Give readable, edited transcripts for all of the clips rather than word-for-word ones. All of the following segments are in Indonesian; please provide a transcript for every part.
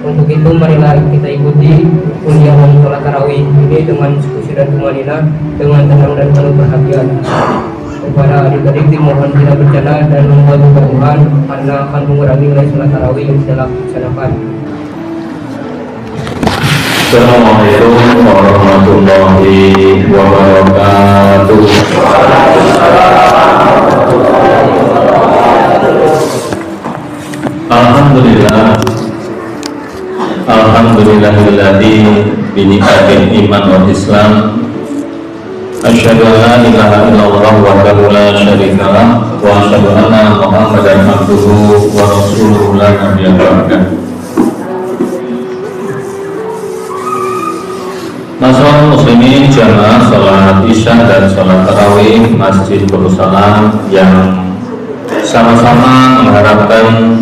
Untuk itu marilah kita ikuti undian sholat tarawih ini dengan diskusi dan tumanina, dengan tenang dan penuh perhatian. Kepada adik-adik dimohon tidak bercanda dan membuat Tuhan karena akan mengurangi nilai sholat tarawih yang sudah dilaksanakan. Assalamualaikum warahmatullahi wabarakatuh. Alhamdulillahilladzi bi ni'matil iman wal islam. Asyhadu an la ilaha illallah wahdahu la syarika lah wa asyhadu anna Muhammadan abduhu wa rasuluhu la nabiyya ba'dah. Masyaallah muslimin jamaah salat isya dan salat tarawih Masjid Darussalam yang sama-sama mengharapkan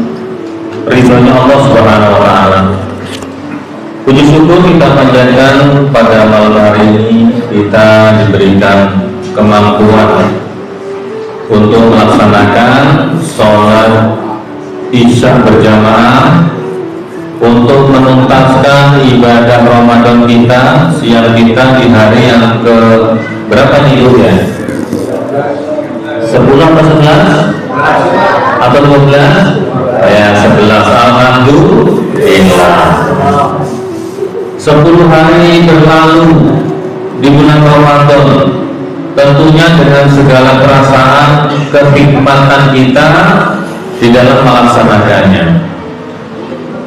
ridhonya Allah Subhanahu wa taala. Puji syukur kita panjatkan pada malam hari ini kita diberikan kemampuan untuk melaksanakan sholat isya berjamaah untuk menuntaskan ibadah Ramadan kita, siang kita di hari yang ke berapa nih ya? 10 atau 11? Atau 12? Ya 11. Alhamdulillah. 10 hari berlalu di bulan Ramadan, tentunya dengan segala perasaan kenikmatan kita di dalam melaksanakannya.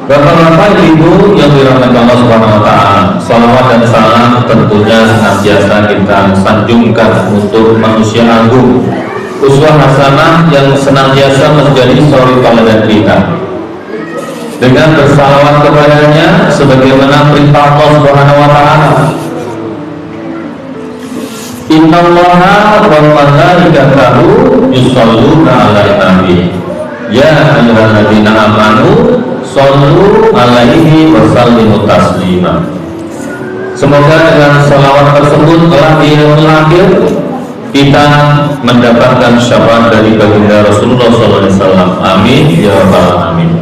Bapak-bapak, ibu yang dirahmati Allah Subhanahu wa taala, salawat dan salam tentunya senantiasa kita sanjungkan untuk manusia agung, uswah hasanah yang senantiasa menjadi suri tauladan kita. Dengan bersalawat kepadanya sebagaimana perintah Allah Subhanahu wa taala. Innallaha wa malaikatahu yusholluna 'alan nabi. Ya ayyuhalladzina amanu shollu 'alaihi wa sallimu taslima. Semoga dengan salawat tersebut telah dilahir kita mendapatkan syafaat dari baginda Rasulullah SAW. Amin ya rabbal alamin.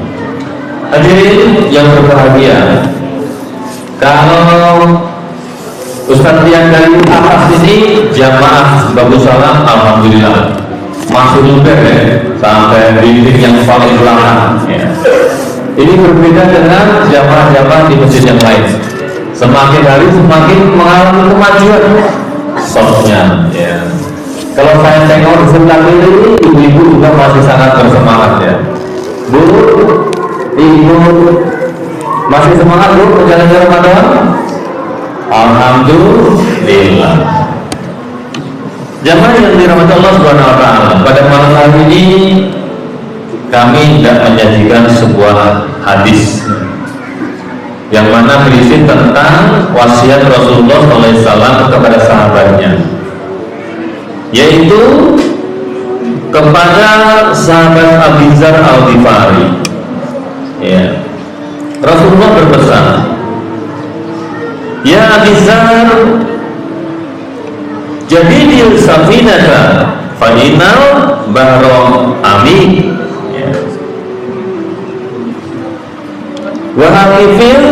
Hadirin yang berbahagia, kalau Ustaz yang dari atas ini jamaah Bagus Salam, alhamdulillah masuk juga ya sampai dinding yang paling belakang ya. Ini berbeda dengan jamaah-jamaah di masjid yang lain. Semakin hari semakin mengalami kemajuan softnya ya. Kalau saya tengok di sebelah kiri, ibu-ibu juga masih sangat bersemangat ya. Bu, ibu masih semangat bu menjalani Ramadan? Alhamdulillah. Jamaah yang dirahmati Allah Subhanahu wa taala, pada malam hari ini kami tidak menyajikan sebuah hadis yang mana berisi tentang wasiat Rasulullah SAW kepada sahabatnya, yaitu kepada sahabat Abu Dzar Al-Ghifari. Ya. Rasulullah berpesan, ya Abu Dzar, jadidil safinata fa innal bahra amin. Ya. Wa haqifil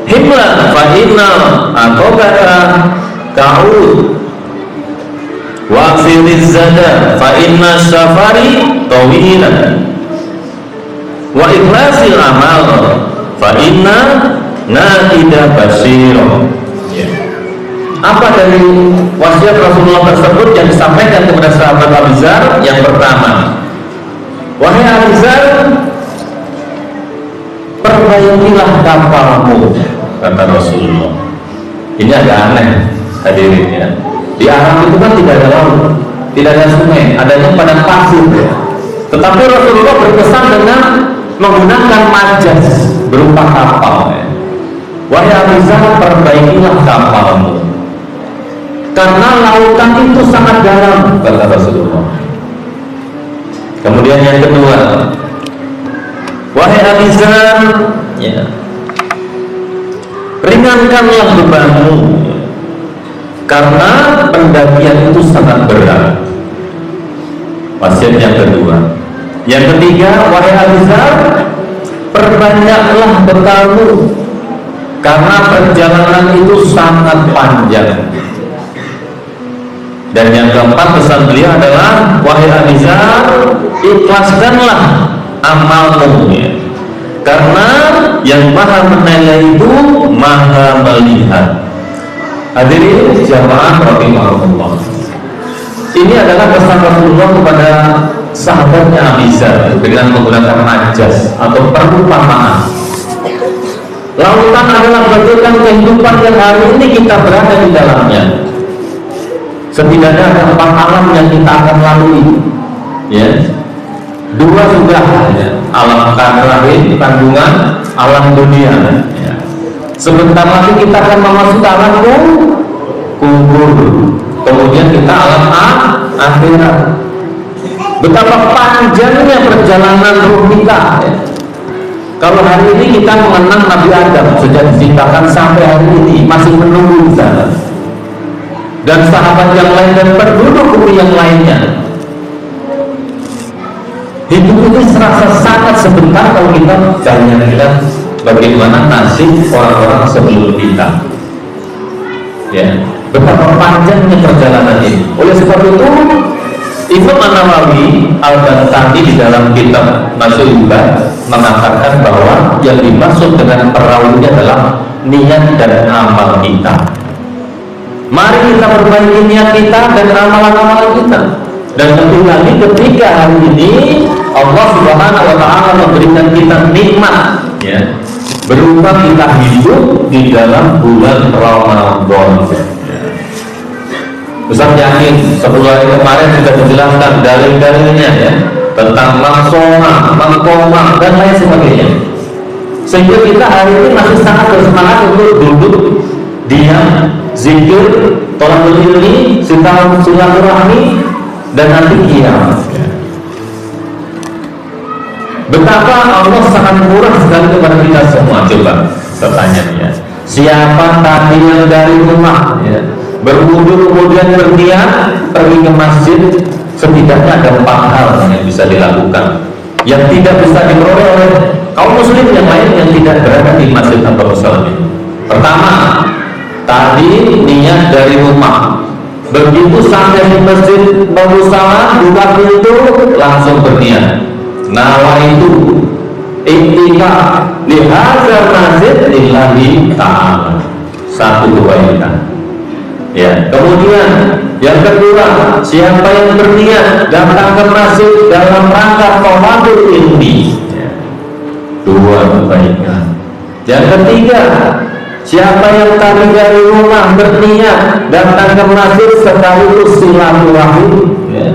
himla fa innal aqabata ka'ud. Wa aksiriz zada fa inna safari tawilan. Wa ikhlasil amal fa inna natida basiro. Apa dari wasiat Rasulullah tersebut yang disampaikan kepada sahabat Abu Dzar? Yang pertama, wahai Abu Dzar, perbaikilah kapalmu, kata Rasulullah. Ini agak aneh hadirin ya. Di Arab itu kan tidak ada laut, tidak ada sungai, adanya padang pasir ya. Tetapi Rasulullah berkesan dengan menggunakan majas berupa kapal ya. Wahai Abu Dzar, perbaikilah kapalmu karena lautan itu sangat dalam, kata Rasulullah. Kemudian yang kedua, wahai Abu Dzar, ya, ringankanlah bebanmu karena pendakian itu sangat berat. Wasiat yang kedua. Yang ketiga, wahai Abu Dzar, perbanyaklah bekalmu, karena perjalanan itu sangat panjang. Dan yang keempat pesan beliau adalah, wahai Abizar, ikhlaskanlah amalmu, ya. Karena yang maha menilai itu maha melihat. Hadirin jamaah rahimahullah, ini adalah pesan Rasulullah kepada sahabatnya Abizar dengan menggunakan majas atau perumpamaan. Lautan adalah bagaikan kehidupan yang hari ini kita berada di dalamnya. Setidaknya ada 4 alam yang kita akan lalui, ya. 2 sudah, ya. Alam rahim, kandungan, alam dunia, ya. Sebentar lagi kita akan memasuki alam kubur, kemudian kita alam akhirat. Betapa panjangnya perjalanan ruh kita, ya. Kalau hari ini kita mengenang Nabi Adam sejak diciptakan sampai hari ini masih menunggu di sana, dan sahabat yang lain dan penduduk bumi yang lainnya. Hidup itu serasa sangat sebentar kalau kita jangan lihat bagaimana nasib orang-orang sebelum kita, ya. Betapa panjangnya perjalanan ini. Oleh sebab itu Imam An-Nawawi Al-Bantani di dalam kitab Masyhur mengatakan bahwa yang dimaksud dengan perahu ini adalah niat dan amal kita. Mari kita perbaiki niat kita dan amalan-amalan kita. Dan lebih lagi ketika hari ini Allah Subhanahu wa Ta'ala memberikan kita nikmat, ya, berupa kita hidup di dalam bulan Ramadan. Ustaz yakin 10 hari kemarin sudah dijelaskan dalil-dalilnya, ya, tentang maksoma, mangkoma dan lain sebagainya, sehingga kita hari ini masih sangat bersemangat untuk duduk, diam, zikir, tolak ilmi, silaturahmi, dan nanti kiamat. Betapa Allah sangat murah sekali kepada kita semua. Coba pertanyaannya, siapa tadi yang dari rumah, ya, berwudu kemudian berniat pergi ke masjid? Setidaknya ada 4 hal yang bisa dilakukan yang tidak bisa diperoleh oleh kaum muslim yang lain yang tidak berada di masjid atau musola. Pertama, tadi niat dari rumah. Begitu sampai di masjid musola, buka pintu langsung berniat. Nawaitu iktikaf li hadzal masjid lillahi ta'ala. Satu kebaikan. Ya, kemudian yang kedua, siapa yang berniat datang ke masjid dalam rangka thalabul ilmi, ya, 2 kebaikan. Yang ketiga, siapa yang tadi dari rumah berniat datang ke masjid sekaligus silaturahim, ya.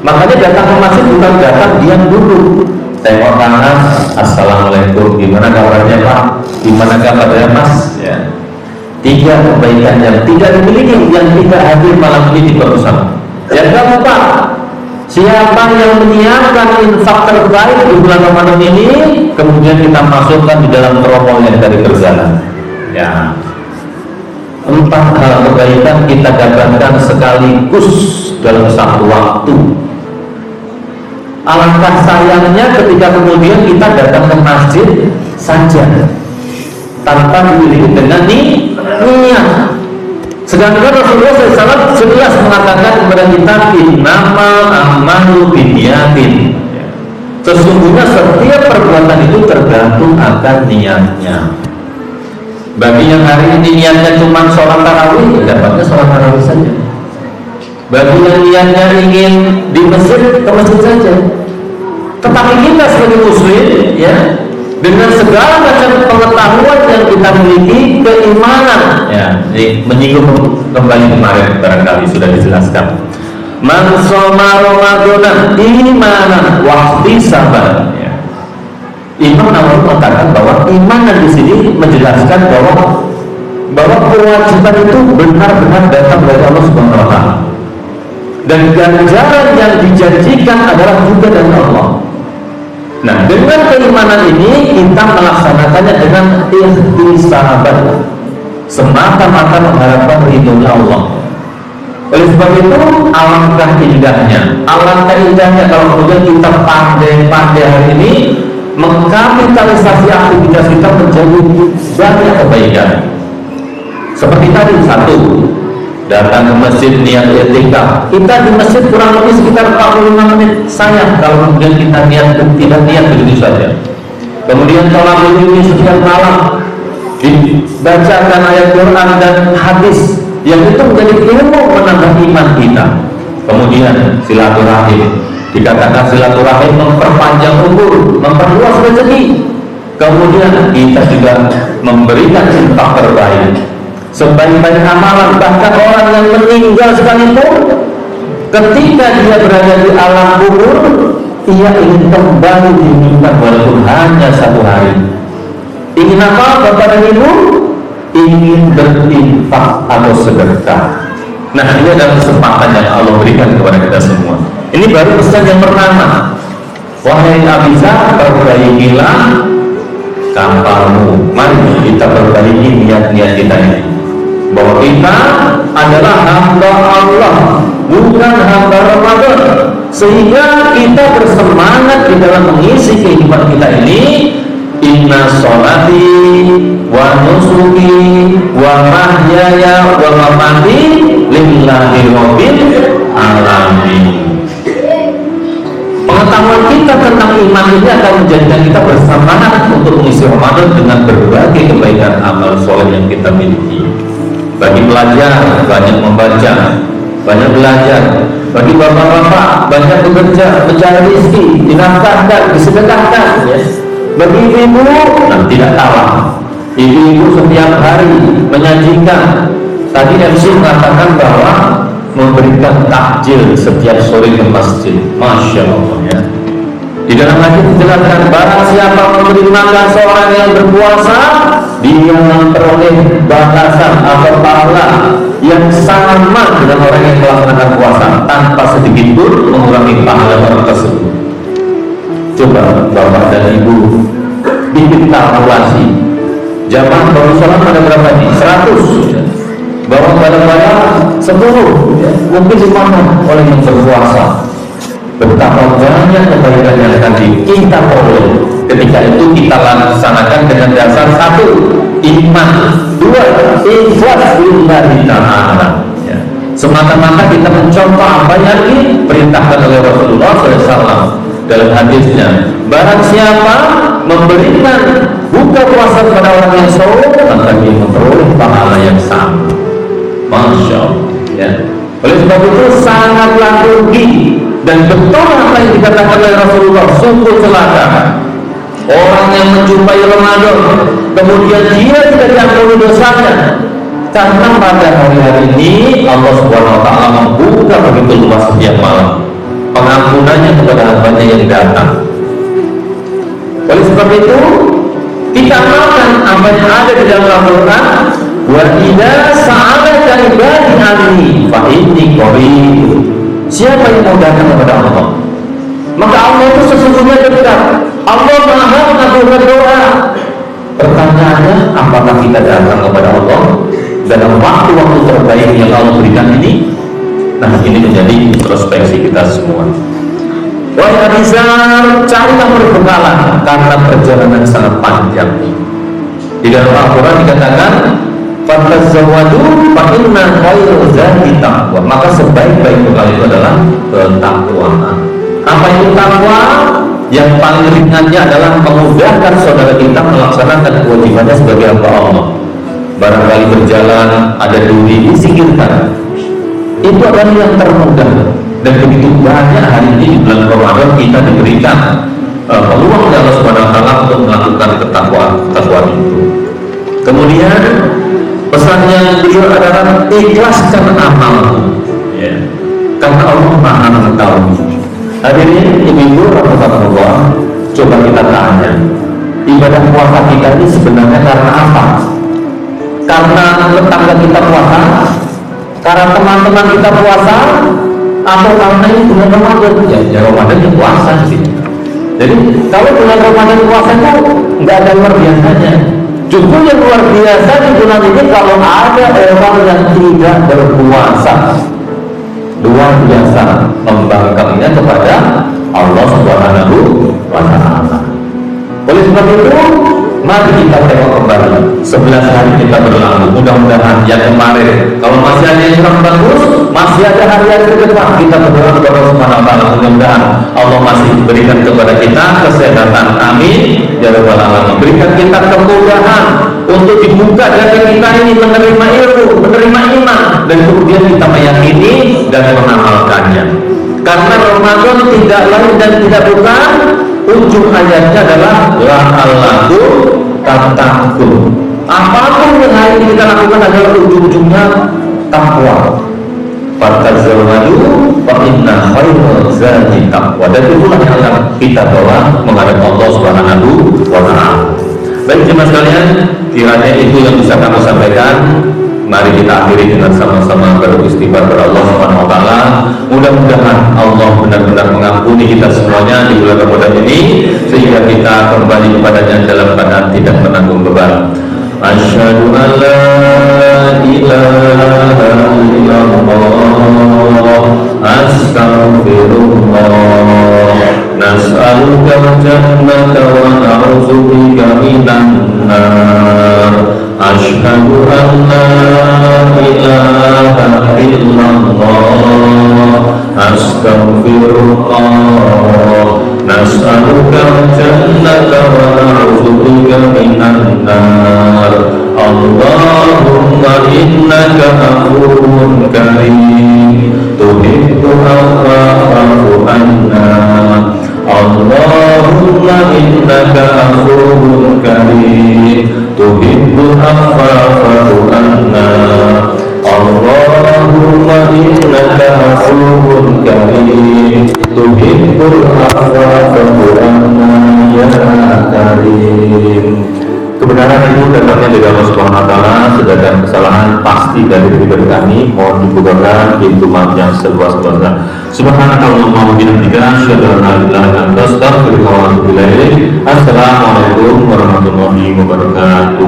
Makanya datang ke masjid bukan datang diam dulu, tengok kanan, assalamualaikum, gimana kabarnya Pak, gimana kabarnya Mas, ya. 3 kebaikan yang tidak dimiliki yang tidak hadir malam ini di bersama. Yang keempat, siapa yang menyiapkan infak terbaik di bulan Ramadan ini, kemudian kita masukkan di dalam rombongan dari berjalan, ya. 4 hal kebaikan kita dapatkan sekaligus dalam satu waktu. Alangkah sayangnya ketika kemudian kita datang ke masjid saja tanpa dimiliki dengan niat. Sedangkan Rasulullah SAW jelas mengatakan kepada kita, innamal a'malu binniyatin. Sesungguhnya setiap perbuatan itu tergantung akan niatnya. Bagi yang hari ini niatnya cuma sholat tarawih, dapatnya sholat tarawih saja. Bagi yang niatnya ingin di masjid, ke masjid saja. Tetapi kita sebagai muslim, ya, dengan segala macam pengetahuan yang kita miliki, keimanan, ya, menyinggung kembali kemarin barangkali sudah dijelaskan. Man shoma Ramadan imanan wa ihtisaban, ya. Imam Nawawi mengatakan bahwa iman di sini menjelaskan bahwa kewajiban itu benar-benar datang dari Allah Subhanahu wa Ta'ala, dan ganjaran yang dijanjikan adalah juga dari Allah. Nah, dengan keimanan ini kita melaksanakannya dengan ihtisaban, semata-mata mengharapkan ridhonya Allah. Oleh sebab itu, alangkah indahnya kalau kemudian kita pandai-pandai hari ini mengkapitalisasi aktivitas kita menjadi banyak kebaikan. Seperti tadi, satu, datang ke masjid niat i'tikaf. Kita di masjid kurang lebih sekitar 45 menit. Sayang kalau kemudian kita tidak niat begitu saja. Kemudian tolak ini setiap malam dibacakan ayat Quran dan hadis yang itu menjadi ilmu menambah iman kita. Kemudian silaturahim, dikatakan silaturahim memperpanjang umur, memperluas rezeki. Kemudian kita juga memberikan infak terbaik, sebaik-baik amalan. Bahkan orang yang meninggal sekalipun, ketika dia berada di alam kubur, ia ingin kembali diminta walaupun hanya 1 hari. Ingin apa Bapak dan Ibu? Ingin berinfak atau sedekah. Nah, ini adalah kesempatan yang Allah berikan kepada kita semua. Ini baru pesan yang pertama. Wahai Abizar, perbaikilah kapalmu. Mari kita perbaiki niat-niat kita ini, bahwa kita adalah hamba Allah, bukan hamba Ramadan. Sehingga kita bersemangat di dalam mengisi kehidupan kita ini. Inna sholati wa nusuki wa mahyaya wa mamati lillahi rabbil alamin. Pengetahuan kita tentang iman ini akan menjadikan kita bersemangat untuk mengisi Ramadan dengan berbagai kebaikan amal soleh yang kita miliki. Bagi pelajar, banyak membaca, banyak belajar. Bagi bapak-bapak, banyak bekerja, mencari rezeki, dinafkahkan, disedekahkan, ya. Bagi ibu-ibu, tidak kalah. Ibu-ibu setiap hari menyajikan. Tadi MC mengatakan bahwa memberikan takjil setiap sore ke masjid. Masya Allah, ya. Di dalam hadis dijelaskan, barang siapa memberi makan seorang yang berpuasa, dia memperoleh balasan atau pahala yang sama dengan orang yang melaksanakan puasa tanpa sedikit pun mengurangi pahala orang tersebut. Coba Bapak dan Ibu bikin kalkulasi. Jamaah baru sholat pada berapa ini? 100. Bawa barang-barang 10, ya. Mungkin dimakan oleh yang berpuasa. Betapa banyak kebaikan yang akan kita peroleh ketika itu kita laksanakan dengan dasar 1, iman, 2, ikhlas lillahi ta'ala, ya. Semata-mata kita mencontoh apa yang diperintahkan oleh Rasulullah SAW dalam hadisnya, barang siapa memberikan buka puasa kepada orang yang saum, maka dia memperoleh pahala yang sama. Masya Allah, ya. Oleh sebab itu sangatlah rugi dan betul apa yang dikatakan oleh Rasulullah, sungguh celaka orang yang menjumpai Ramadan kemudian dia tidak diampuni dosanya, karena pada hari-hari ini Allah Subhanahu wa Ta'ala membuka begitu luas setiap malam pengampunannya kepada hambanya yang datang. Oleh sebab itu kita amalkan apa yang ada di dalam Al-Quran. Wa idza sa'alaka ibadi anni fa inni qarib. Siapa yang mau datang kepada Allah, maka Allah itu sesungguhnya dekat. Allah Maha mengabulkan doa. Pertanyaannya, apakah kita datang kepada Allah dalam waktu-waktu terbaik yang Allah berikan ini? Nah, ini menjadi introspeksi kita semua. Wahai Abizar, carilah perbekalan karena perjalanan sangat panjang. Di dalam Al-Quran dikatakan, "Fatazawwadu fa inna khairal zadi taqwa." Maka sebaik-baik bekal itu adalah ketakwaan. Apa itu takwa? Yang paling ringannya adalah memudahkan saudara kita melaksanakan kewajibannya sebagai hamba Allah. Barangkali berjalan ada duri, disingkirkan. Itu adalah yang termudah. Dan begitu banyak hari ini di bulan Ramadan kita diberikan peluang dari Allah Subhanahu wa Ta'ala untuk melakukan ketakwaan itu. Kemudian pesan yang beliau adalah ikhlaskan amalmu, ya. Karena Allah Maha mengetahui. Hadirin ibu-ibu rahmatullah, coba kita tanya, ibadah puasa kita ini sebenarnya karena apa? Karena tetangga kita puasa, karena teman-teman kita puasa, atau karena ini bulan Ramadan? Ya Ramadan itu puasa sih. Jadi kalau bulan Ramadan puasa itu nggak ada luar biasanya. Justru yang luar biasa di bulan ini kalau ada orang yang tidak berpuasa, luar biasa membangkangnya kepada Allah Subhanahu wa Ta'ala. Oleh sebab itu, mari kita tengok kembali 11 hari kita berlalu. Mudah-mudahan yang kemarin, kalau masih ada yang kurang bagus, masih ada hari-hari ke depan, kita berdoa kepada Allah Subhanahu wa taala. Mudah-mudahan Allah masih berikan kepada kita kesehatan, amin ya rabbal alamin. Berikan kita kemudahan untuk dibuka dada kita ini menerima ilmu, menerima iman, dan kemudian kita meyakini dan mengamalkannya. Karena Ramadan tidak lain dan tidak bukan, ujung ayatnya adalah la'allahu tattaqun. Apapun yang hari ini kita lakukan adalah ujung-ujungnya takwa. Fatazawwadu fa inna khairal zadi taqwa. Dan itulah yang akan kita bawa menghadap Allah Subhanahu wa taala. Baik jemaah sekalian, kiranya itu yang bisa kami sampaikan. Mari kita akhiri dengan sama-sama beristighfar kepada Allah Subhanahu wa taala. Mudah-mudahan Allah benar-benar mengampuni kita semuanya di bulan Ramadan ini, sehingga kita kembali kepadanya dalam keadaan tidak menanggung beban. Asyhadu an la ilaha illallah, astaghfirullah, nas'aluka al-jannata wa na'udzubika minan nar. Asyhadu an la ilaha illallah, astaghfirullah, nas'aluka al-jannata wa na'udzubika minan nar. Allahumma innaka afuwwun karim, tuhibbul afwa fa'fu anna. Allahumma innaka afuwwun karim, tuhibbul afwa fa'fu anna. Allahumma innaka afuwwun karim, tuhibbul afwa fa'fu anna ya karim. Kebenaran itu datangnya dari Allah Subhanahu wa taala, sedangkan kesalahan pasti dari pribadi kami. Mohon dibukakan pintu maaf yang seluas-luasnya. Subhanakallahumma wa bihamdika, asyhadu an la ilaha illa anta, astaghfiruka wa atubu ilaik. Assalamualaikum warahmatullahi wabarakatuh.